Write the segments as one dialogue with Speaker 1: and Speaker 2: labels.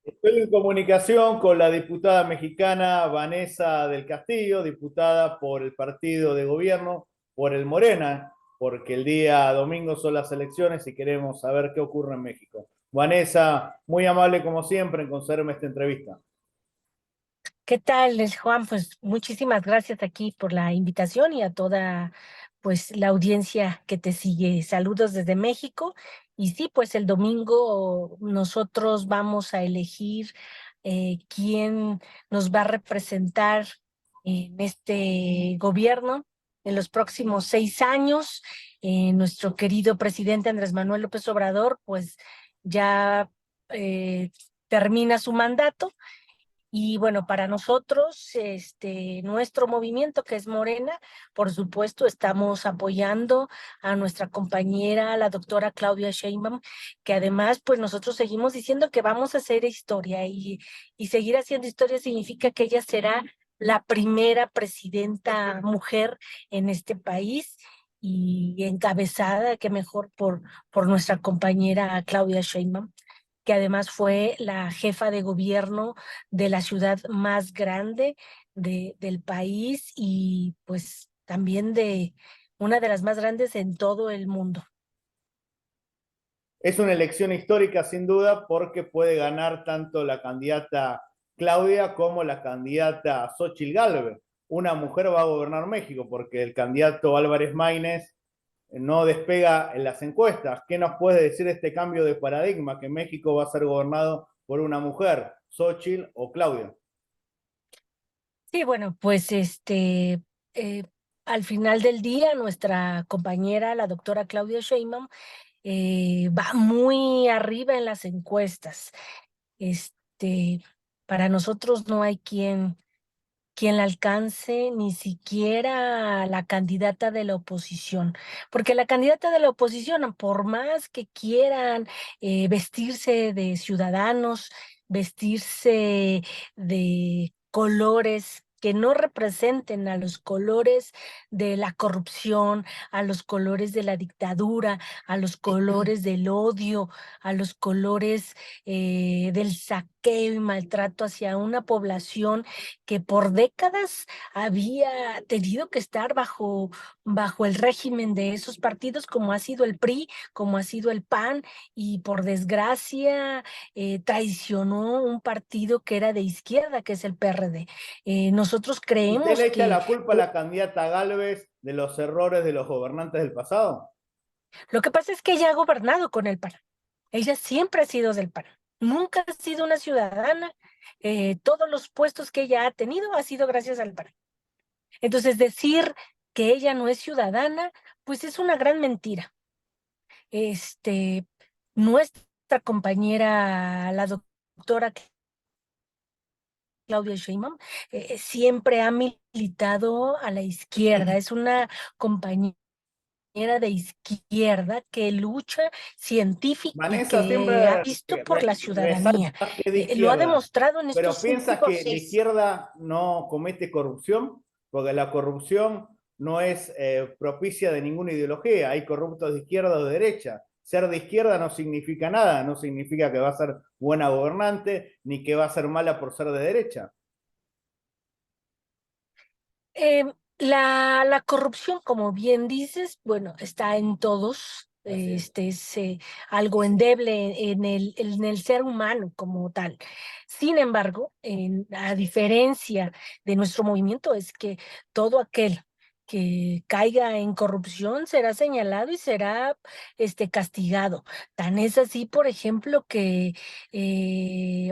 Speaker 1: Estoy en comunicación con la diputada mexicana Vanessa del Castillo, diputada por el partido de gobierno, por el Morena, porque el día domingo son las elecciones y queremos saber qué ocurre en México. Vanessa, muy amable como siempre en concederme esta entrevista.
Speaker 2: ¿Qué tal, Juan? Pues muchísimas gracias aquí por la invitación y a toda pues la audiencia que te sigue. Saludos desde México. Y sí, pues el domingo nosotros vamos a elegir quién nos va a representar en este gobierno en los próximos 6 años. Nuestro querido presidente Andrés Manuel López Obrador, pues ya eh, termina su mandato. Y bueno, para nosotros, nuestro movimiento que es Morena, por supuesto, estamos apoyando a nuestra compañera, la doctora Claudia Sheinbaum, que además, pues nosotros seguimos diciendo que vamos a hacer historia y seguir haciendo historia significa que ella será la primera presidenta mujer en este país y encabezada, que mejor por nuestra compañera Claudia Sheinbaum, que además fue la jefa de gobierno de la ciudad más grande del país y pues también de una de las más grandes en todo el mundo.
Speaker 1: Es una elección histórica sin duda porque puede ganar tanto la candidata Claudia como la candidata Xóchitl Gálvez. Una mujer va a gobernar México porque el candidato Álvarez Maínez no despega en las encuestas. ¿Qué nos puede decir este cambio de paradigma que México va a ser gobernado por una mujer, Xóchitl o Claudia?
Speaker 2: Sí, bueno, pues eh, al final del día nuestra compañera, la doctora Claudia Sheinbaum, va muy arriba en las encuestas. Este, para nosotros no hay quien la alcance, ni siquiera la candidata de la oposición, porque la candidata de la oposición, por más que quieran vestirse de ciudadanos, vestirse de colores que no representen a los colores de la corrupción, a los colores de la dictadura, a los colores del odio, a los colores del saqueo y maltrato hacia una población que por décadas había tenido que estar bajo el régimen de esos partidos, como ha sido el PRI, como ha sido el PAN, y por desgracia traicionó un partido que era de izquierda, que es el PRD. Nosotros
Speaker 1: ¿Usted
Speaker 2: creemos
Speaker 1: le echa
Speaker 2: que
Speaker 1: la culpa a la candidata Gálvez de los errores de los gobernantes del pasado?
Speaker 2: lo que pasa es que ella ha gobernado con el PAN. Ella siempre ha sido del PAN. Nunca ha sido una ciudadana. Todos los puestos que ella ha tenido ha sido gracias al PAN. Entonces, decir que ella no es ciudadana, pues es una gran mentira. Este, Nuestra compañera, la doctora Claudia Sheinbaum, siempre ha militado a la izquierda. Es una compañera de izquierda que lucha científica y
Speaker 1: Vanessa
Speaker 2: que ha
Speaker 1: siempre
Speaker 2: visto por la ciudadanía.
Speaker 1: resalta que es de
Speaker 2: Lo ha
Speaker 1: izquierda,
Speaker 2: demostrado en
Speaker 1: pero
Speaker 2: estos
Speaker 1: piensa
Speaker 2: últimos
Speaker 1: que la
Speaker 2: 6.
Speaker 1: izquierda no comete corrupción, porque la corrupción no es propicia de ninguna ideología. Hay corruptos de izquierda o de derecha. Ser de izquierda no significa nada, no significa que va a ser buena gobernante, ni que va a ser mala por ser de derecha.
Speaker 2: Eh, la corrupción, como bien dices, bueno, está en todos.
Speaker 1: Así es.
Speaker 2: Es algo endeble en el ser humano como tal. Sin embargo, a diferencia de nuestro movimiento, es que todo aquel que caiga en corrupción será señalado y será castigado. Tan es así, por ejemplo, que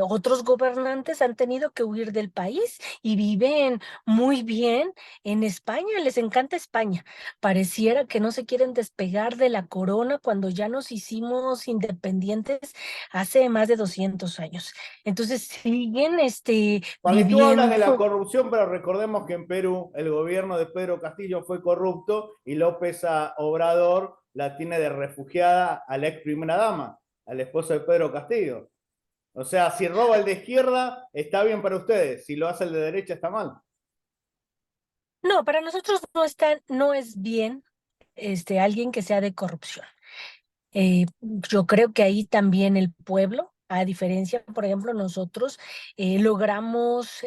Speaker 2: otros gobernantes han tenido que huir del país y viven muy bien en España. Les encanta España. Pareciera que no se quieren despegar de la corona cuando ya nos hicimos independientes hace más de 200 años. Entonces siguen
Speaker 1: Porque tú hablas de la
Speaker 2: viviendo.
Speaker 1: corrupción, pero recordemos que en Perú el gobierno de Pedro Castillo fue corrupto y López Obrador la tiene de refugiada a la ex primera dama, al esposo de Pedro Castillo. O sea, si roba el de izquierda, está bien para ustedes. Si lo hace el de derecha, está mal.
Speaker 2: No, para nosotros no es bien alguien que sea de corrupción. Yo creo que ahí también el pueblo A diferencia, por ejemplo, nosotros logramos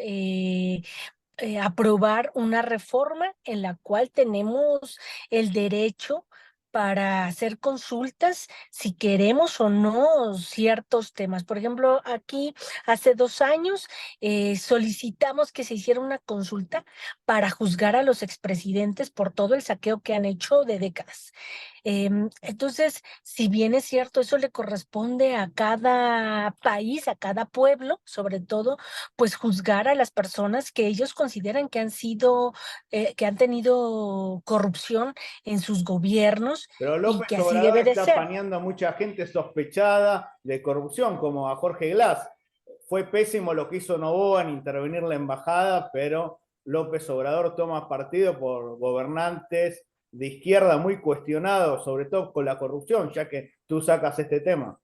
Speaker 2: aprobar una reforma en la cual tenemos el derecho para hacer consultas si queremos o no ciertos temas. Por ejemplo, aquí hace 2 años solicitamos que se hiciera una consulta para juzgar a los expresidentes por todo el saqueo que han hecho de décadas. Entonces, si bien es cierto, eso le corresponde a cada país, a cada pueblo, sobre todo, pues juzgar a las personas que ellos consideran que han sido, que han tenido corrupción en sus gobiernos
Speaker 1: Pero
Speaker 2: y
Speaker 1: López
Speaker 2: que así
Speaker 1: Obrador
Speaker 2: debe de
Speaker 1: está
Speaker 2: ser.
Speaker 1: apañando a mucha gente sospechada de corrupción, como a Jorge Glass. Fue pésimo lo que hizo Noboa en intervenir la embajada, pero López Obrador toma partido por gobernantes de izquierda muy cuestionados, sobre todo con la corrupción, ya que tú sacas este tema.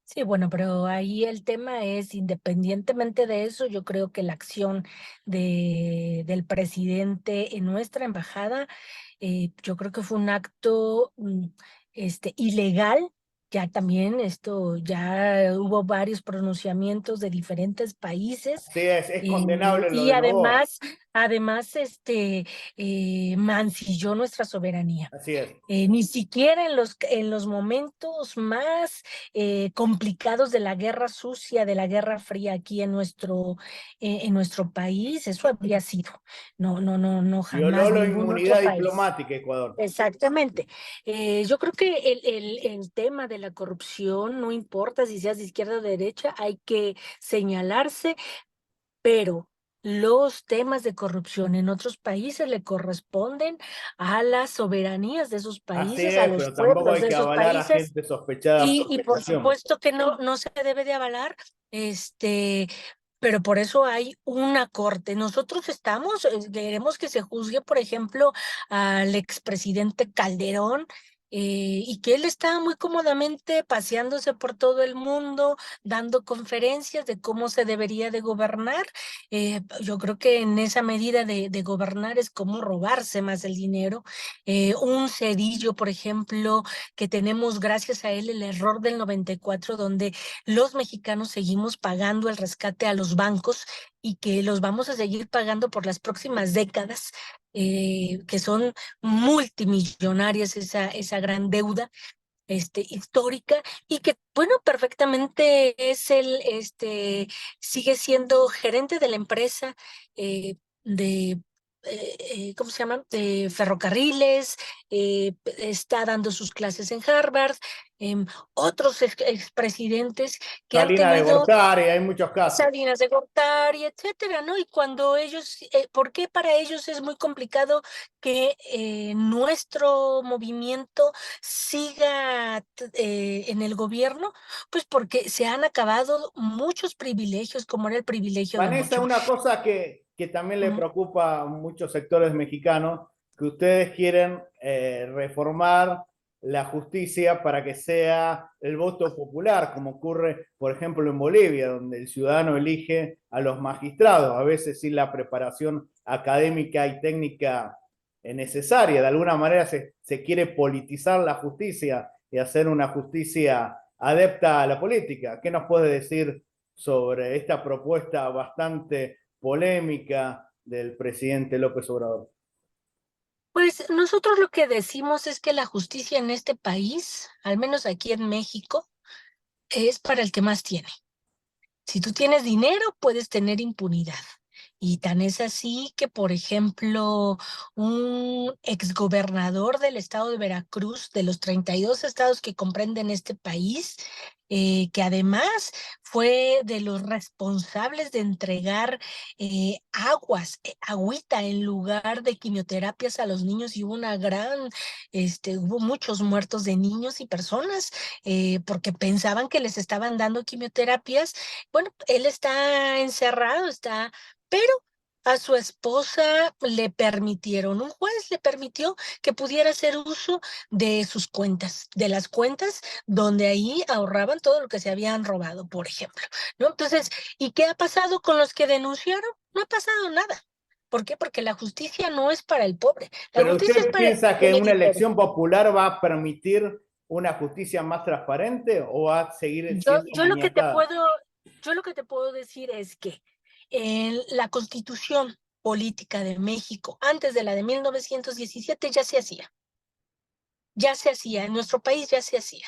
Speaker 2: Sí, bueno, pero ahí el tema es, independientemente de eso, yo creo que la acción del presidente en nuestra embajada, yo creo que fue un acto ilegal. Ya también esto, ya hubo varios pronunciamientos de diferentes países
Speaker 1: Sí, es condenable lo
Speaker 2: y
Speaker 1: de Noboa.
Speaker 2: además, mancilló nuestra soberanía.
Speaker 1: Así es.
Speaker 2: Ni siquiera en los momentos más complicados de la guerra sucia, de la guerra fría aquí en nuestro país, eso habría sido. No, no, no, no,
Speaker 1: Violó
Speaker 2: jamás
Speaker 1: la
Speaker 2: ningún otro
Speaker 1: inmunidad
Speaker 2: país.
Speaker 1: diplomática Ecuador.
Speaker 2: Exactamente. Yo creo que el tema de la corrupción, no importa si seas de izquierda o de derecha, hay que señalarse, pero los temas de corrupción en otros países le corresponden a las soberanías de esos
Speaker 1: Así
Speaker 2: países, a
Speaker 1: es,
Speaker 2: los
Speaker 1: pero tampoco
Speaker 2: pueblos
Speaker 1: hay
Speaker 2: de
Speaker 1: que
Speaker 2: esos
Speaker 1: avalar a
Speaker 2: países,
Speaker 1: gente sospechada por
Speaker 2: y por
Speaker 1: corrupción.
Speaker 2: supuesto que no se debe de avalar, este, pero por eso hay una corte. Nosotros queremos que se juzgue, por ejemplo, al expresidente Calderón, y que él está muy cómodamente paseándose por todo el mundo, dando conferencias de cómo se debería de gobernar. Yo creo que en esa medida de gobernar es como robarse más el dinero. Un Cedillo, por ejemplo, que tenemos gracias a él el error del 94, donde los mexicanos seguimos pagando el rescate a los bancos y que los vamos a seguir pagando por las próximas décadas, que son multimillonarias esa gran deuda histórica, y que, bueno, perfectamente sigue siendo gerente de la empresa de, ¿cómo se llama? De ferrocarriles, está dando sus clases en Harvard, em, otros expresidentes que han
Speaker 1: Salina de
Speaker 2: tenido
Speaker 1: Gortari, hay muchos casos.
Speaker 2: Salinas de Gortari, etcétera, ¿no? Y cuando ellos, ¿por qué para ellos es muy complicado que nuestro movimiento siga en el gobierno? Pues porque se han acabado muchos privilegios, como era el privilegio de
Speaker 1: Vanessa,
Speaker 2: Mocho.
Speaker 1: una cosa que también le
Speaker 2: Ujú.
Speaker 1: preocupa a muchos sectores mexicanos, que ustedes quieren reformar la justicia para que sea el voto popular, como ocurre, por ejemplo, en Bolivia, donde el ciudadano elige a los magistrados, a veces sin la preparación académica y técnica necesaria. De alguna manera se quiere politizar la justicia y hacer una justicia adepta a la política. ¿Qué nos puede decir sobre esta propuesta bastante polémica del presidente López Obrador?
Speaker 2: Pues nosotros lo que decimos es que la justicia en este país, al menos aquí en México, es para el que más tiene. Si tú tienes dinero, puedes tener impunidad. Y tan es así que, por ejemplo, un exgobernador del estado de Veracruz, de los 32 estados que comprenden este país, que además fue de los responsables de entregar agüita en lugar de quimioterapias a los niños, y hubo muchos muertos de niños y personas porque pensaban que les estaban dando quimioterapias. Bueno, él está encerrado, pero a su esposa un juez le permitió que pudiera hacer uso de sus cuentas, de las cuentas donde ahí ahorraban todo lo que se habían robado, por ejemplo, ¿no? Entonces, ¿y qué ha pasado con los que denunciaron? No ha pasado nada. ¿Por qué? Porque la justicia no es para el pobre, la
Speaker 1: Pero
Speaker 2: justicia es
Speaker 1: usted
Speaker 2: para el
Speaker 1: piensa que
Speaker 2: que tiene
Speaker 1: una
Speaker 2: dinero.
Speaker 1: elección popular va a permitir una justicia más transparente o va a seguir
Speaker 2: Yo,
Speaker 1: siendo
Speaker 2: yo lo que te
Speaker 1: maniatada?
Speaker 2: puedo, yo lo que te puedo decir es que en la Constitución política de México, antes de la de 1917, ya se hacía, en nuestro país ya se hacía.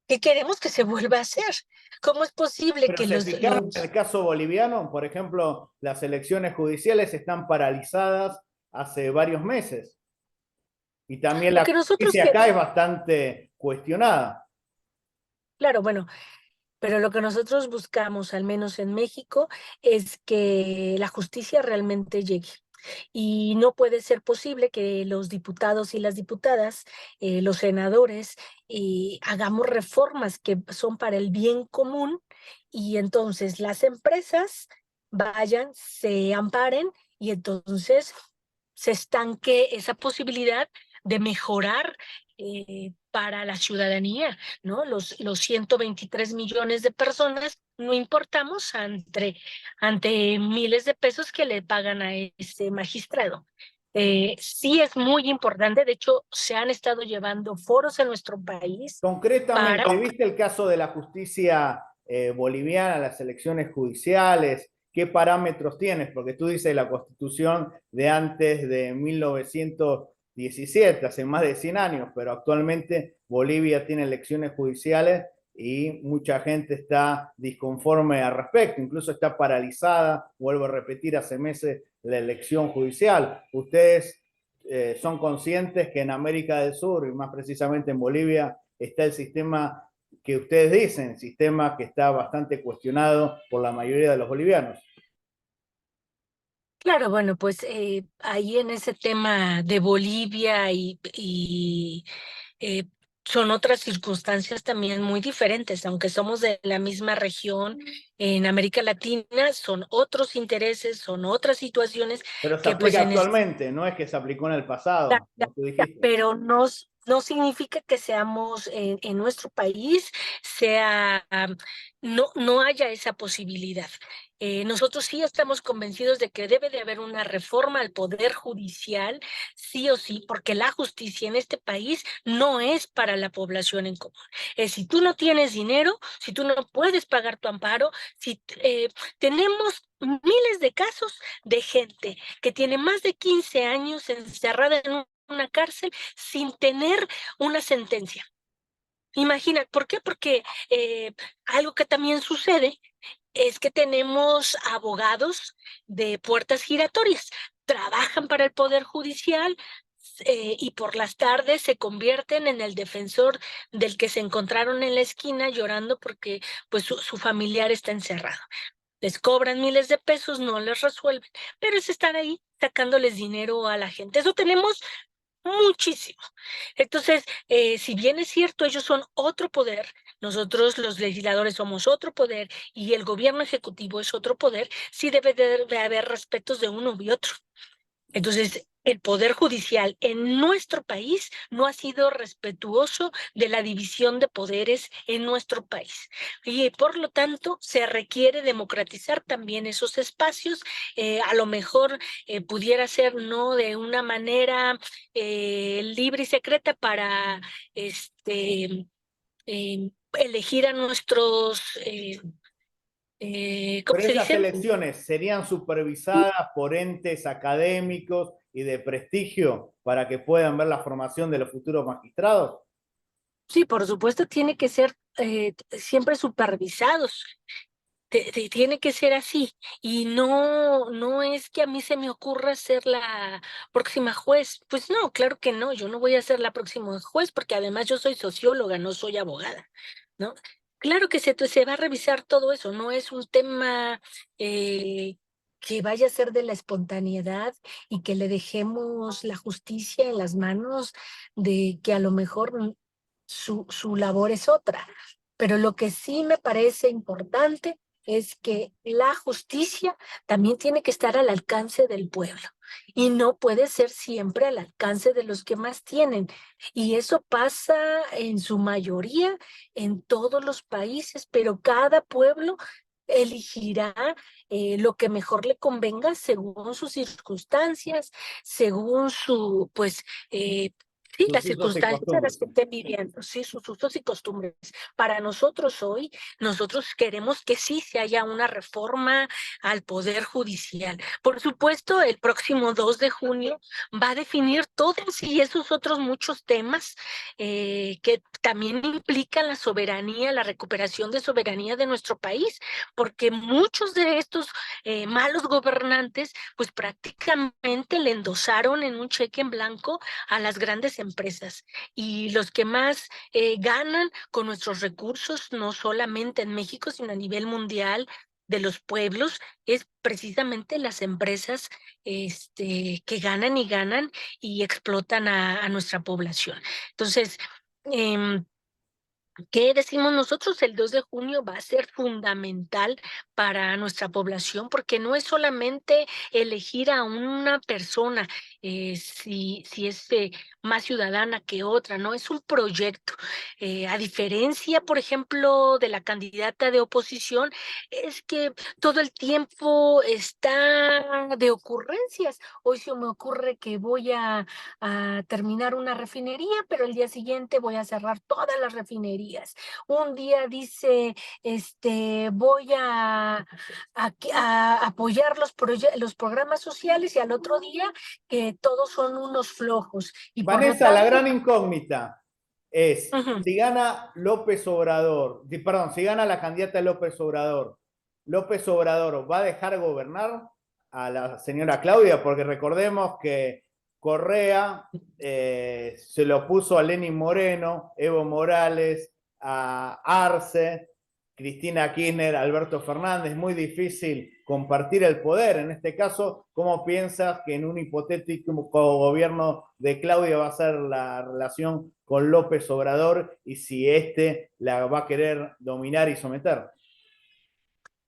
Speaker 2: ¿Qué queremos que se vuelva a hacer? ¿Cómo es posible
Speaker 1: Pero
Speaker 2: que
Speaker 1: se
Speaker 2: los,
Speaker 1: fijaron en el caso boliviano, por ejemplo, las elecciones judiciales están paralizadas hace varios meses y también
Speaker 2: lo
Speaker 1: la
Speaker 2: que nosotros
Speaker 1: justicia acá es
Speaker 2: queremos,
Speaker 1: bastante cuestionada.
Speaker 2: claro, bueno, pero lo que nosotros buscamos, al menos en México, es que la justicia realmente llegue. Y no puede ser posible que los diputados y las diputadas, los senadores, hagamos reformas que son para el bien común y entonces las empresas vayan, se amparen y entonces se estanque esa posibilidad de mejorar para la ciudadanía, ¿no? Los 123 millones de personas no importamos ante miles de pesos que le pagan a este magistrado. Sí es muy importante, de hecho se han estado llevando foros en nuestro país para...
Speaker 1: Concretamente, ¿viste el caso de la justicia boliviana, las elecciones judiciales? ¿Qué parámetros tienes? Porque tú dices la constitución de antes de 1917, hace más de 100 años, pero actualmente Bolivia tiene elecciones judiciales y mucha gente está disconforme al respecto, incluso está paralizada, vuelvo a repetir, hace meses la elección judicial. ¿Ustedes son conscientes que en América del Sur, y más precisamente en Bolivia, está el sistema que ustedes dicen, sistema que está bastante cuestionado por la mayoría de los bolivianos?
Speaker 2: Claro, bueno, pues ahí en ese tema de Bolivia eh, son otras circunstancias también muy diferentes, aunque somos de la misma región en América Latina, son otros intereses, son otras situaciones
Speaker 1: Pero se
Speaker 2: que pues
Speaker 1: aplica
Speaker 2: en este
Speaker 1: actualmente, no es que se aplicó en el pasado, como tú dijiste.
Speaker 2: pero no significa que seamos en nuestro país, sea, no haya esa posibilidad. Nosotros sí estamos convencidos de que debe de haber una reforma al poder judicial, sí o sí, porque la justicia en este país no es para la población en común. Si tú no tienes dinero, si tú no puedes pagar tu amparo, si tenemos miles de casos de gente que tiene más de 15 años encerrada en una cárcel sin tener una sentencia. Imagina, ¿por qué? Porque algo que también sucede es que tenemos abogados de puertas giratorias, trabajan para el Poder Judicial y por las tardes se convierten en el defensor del que se encontraron en la esquina llorando porque pues su familiar está encerrado. Les cobran miles de pesos, no les resuelven, pero es estar ahí sacándoles dinero a la gente. Eso tenemos muchísimo. Entonces, si bien es cierto, ellos son otro poder, nosotros los legisladores somos otro poder y el gobierno ejecutivo es otro poder, sí debe de haber respetos de uno y otro. Entonces, el Poder Judicial en nuestro país no ha sido respetuoso de la división de poderes en nuestro país. Y por lo tanto, se requiere democratizar también esos espacios. A lo mejor pudiera ser no de una manera libre y secreta para elegir a nuestros, ¿cómo
Speaker 1: Pero
Speaker 2: se
Speaker 1: esas
Speaker 2: dice?
Speaker 1: elecciones serían supervisadas por entes académicos y de prestigio para que puedan ver la formación de los futuros magistrados.
Speaker 2: Sí, por supuesto, tiene que ser siempre supervisados. Tiene que ser así. Y no es que a mí se me ocurra ser la próxima juez. Pues no, claro que no. Yo no voy a ser la próxima juez porque además yo soy socióloga, no soy abogada, ¿no? Claro que se va a revisar todo eso. No es un tema que vaya a ser de la espontaneidad y que le dejemos la justicia en las manos de que a lo mejor su labor es otra. Pero lo que sí me parece importante es que la justicia también tiene que estar al alcance del pueblo y no puede ser siempre al alcance de los que más tienen. Y eso pasa en su mayoría en todos los países, pero cada pueblo elegirá lo que mejor le convenga según sus circunstancias, según su, pues, Sí,
Speaker 1: sus
Speaker 2: las
Speaker 1: usos y
Speaker 2: circunstancias a las
Speaker 1: costumbres.
Speaker 2: que estén viviendo, sí, sus usos y costumbres. Para nosotros hoy, nosotros queremos que sí se haya una reforma al Poder Judicial. Por supuesto, el próximo 2 de junio va a definir todos y esos otros muchos temas que también implican la soberanía, la recuperación de soberanía de nuestro país, porque muchos de estos malos gobernantes, pues prácticamente le endosaron en un cheque en blanco a las grandes empresas y los que más ganan con nuestros recursos, no solamente en México, sino a nivel mundial de los pueblos, es precisamente las empresas que ganan y ganan y explotan a nuestra población. Entonces, eh, ¿qué decimos nosotros? El 2 de junio va a ser fundamental para nuestra población porque no es solamente elegir a una persona, si es más ciudadana que otra, ¿no? Es un proyecto. A diferencia, por ejemplo, de la candidata de oposición, es que todo el tiempo está de ocurrencias. Hoy se me ocurre que voy a terminar una refinería, pero el día siguiente voy a cerrar todas las refinerías. Un día dice, voy a apoyar los programas sociales y al otro día que todos son unos flojos. Y por lo
Speaker 1: Vanessa, la
Speaker 2: tanto,
Speaker 1: gran incógnita es
Speaker 2: ujú.
Speaker 1: si gana López Obrador, perdón, si gana la candidata López Obrador va a dejar gobernar a la señora Claudia, porque recordemos que Correa se lo puso a Lenín Moreno, Evo Morales, a Arce, Cristina Kirchner, Alberto Fernández. Muy difícil compartir el poder. En este caso, ¿cómo piensas que en un hipotético gobierno de Claudia va a ser la relación con López Obrador y si la va a querer dominar y someter?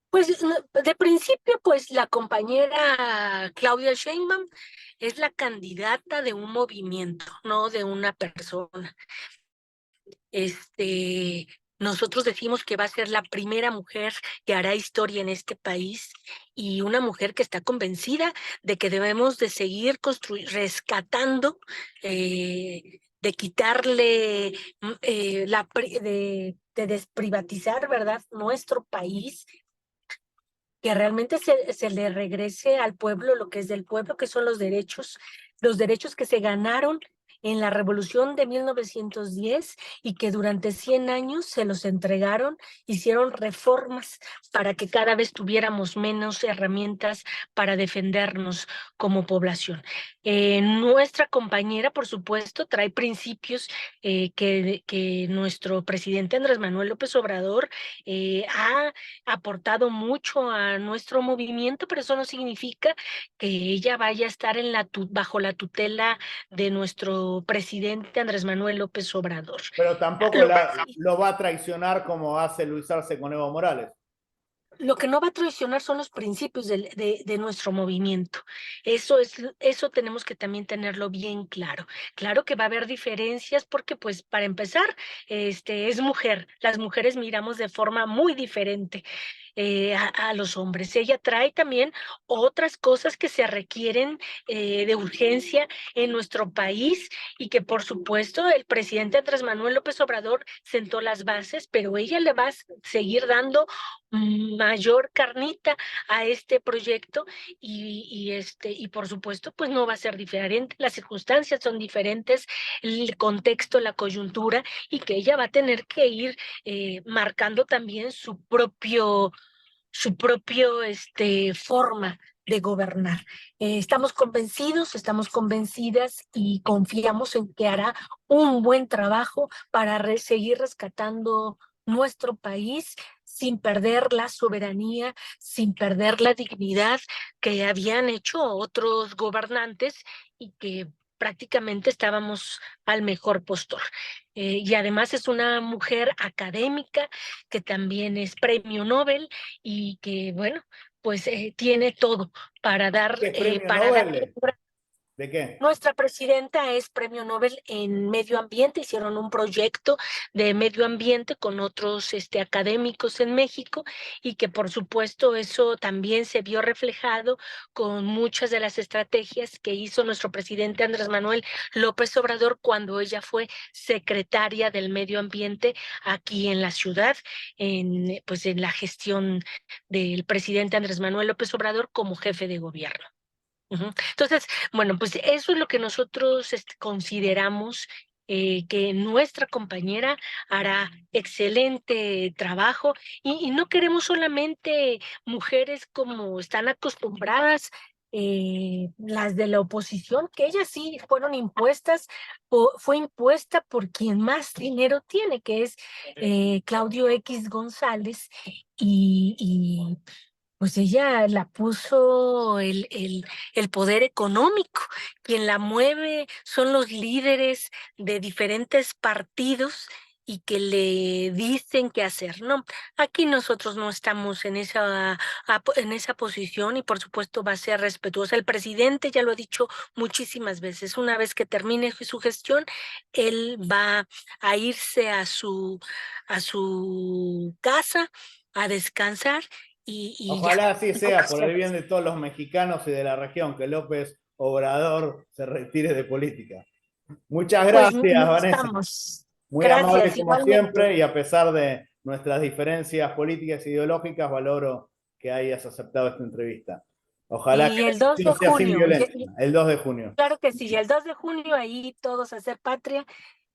Speaker 2: Pues de principio, pues la compañera Claudia Sheinbaum es la candidata de un movimiento, no de una persona. Este, Nosotros decimos que va a ser la primera mujer que hará historia en este país y una mujer que está convencida de que debemos de seguir rescatando, de quitarle, de desprivatizar, ¿verdad? Nuestro país, que realmente se le regrese al pueblo lo que es del pueblo, que son los derechos que se ganaron en la Revolución de 1910 y que durante 100 años se los entregaron, hicieron reformas para que cada vez tuviéramos menos herramientas para defendernos como población. Nuestra compañera, por supuesto, trae principios que nuestro presidente Andrés Manuel López Obrador ha aportado mucho a nuestro movimiento, pero eso no significa que ella vaya a estar bajo la tutela de nuestro presidente Andrés Manuel López Obrador.
Speaker 1: Pero tampoco
Speaker 2: Lo,
Speaker 1: lo va a traicionar como hace Luis Arce con Evo Morales.
Speaker 2: lo que no va a traicionar son los principios de nuestro movimiento. Eso tenemos que también tenerlo bien claro. Claro que va a haber diferencias porque, pues, para empezar, es mujer. Las mujeres miramos de forma muy diferente a los hombres. Ella trae también otras cosas que se requieren de urgencia en nuestro país y que por supuesto el presidente Andrés Manuel López Obrador sentó las bases, pero ella le va a seguir dando mayor carnita a este proyecto y por supuesto pues no va a ser diferente, las circunstancias son diferentes, el contexto, la coyuntura y que ella va a tener que ir marcando también su propio forma de gobernar. Estamos convencidas y confiamos en que hará un buen trabajo para seguir rescatando nuestro país sin perder la soberanía, sin perder la dignidad que habían hecho otros gobernantes y que prácticamente estábamos al mejor postor. Y además es una mujer académica que también es premio Nobel y que, bueno, pues tiene todo para dar,
Speaker 1: ¿Qué es premio
Speaker 2: para dar
Speaker 1: Nobel? ¿De qué?
Speaker 2: Nuestra presidenta es premio Nobel en medio ambiente. Hicieron un proyecto de medio ambiente con otros académicos en México y que por supuesto eso también se vio reflejado con muchas de las estrategias que hizo nuestro presidente Andrés Manuel López Obrador cuando ella fue secretaria del medio ambiente aquí en la ciudad, pues en la gestión del presidente Andrés Manuel López Obrador como jefe de gobierno. Ujú. Entonces, bueno, pues eso es lo que nosotros consideramos que nuestra compañera hará excelente trabajo y no queremos solamente mujeres como están acostumbradas las de la oposición, que ellas sí fueron impuestas, fue impuesta por quien más dinero tiene, que es Claudio X González, y pues ella la puso el poder económico. Quien la mueve son los líderes de diferentes partidos y que le dicen qué hacer. No, aquí nosotros no estamos en esa posición y por supuesto va a ser respetuosa. El presidente ya lo ha dicho muchísimas veces. Una vez que termine su gestión, él va a irse a su casa a descansar y ya,
Speaker 1: Ojalá así
Speaker 2: en
Speaker 1: sea, por el bien
Speaker 2: ocasiones.
Speaker 1: de todos los mexicanos y de la región, que López Obrador se retire de política. Muchas
Speaker 2: Pues
Speaker 1: gracias, Vanessa.
Speaker 2: estamos.
Speaker 1: Muy amable
Speaker 2: Gracias,
Speaker 1: como
Speaker 2: igualmente.
Speaker 1: siempre y a pesar de nuestras diferencias políticas e ideológicas, valoro que hayas aceptado esta entrevista. Ojalá que
Speaker 2: Y
Speaker 1: la
Speaker 2: el 2
Speaker 1: elección
Speaker 2: de
Speaker 1: sea sin
Speaker 2: junio,
Speaker 1: violencia, el 2 de junio.
Speaker 2: claro que sí, el 2 de junio ahí todos a hacer patria,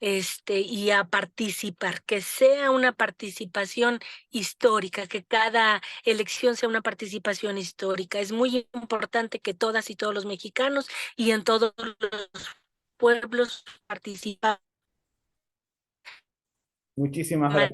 Speaker 2: y a participar, que sea una participación histórica, que cada elección sea una participación histórica. Es muy importante que todas y todos los mexicanos y en todos los pueblos participen
Speaker 1: Muchísimas
Speaker 2: de
Speaker 1: gracias.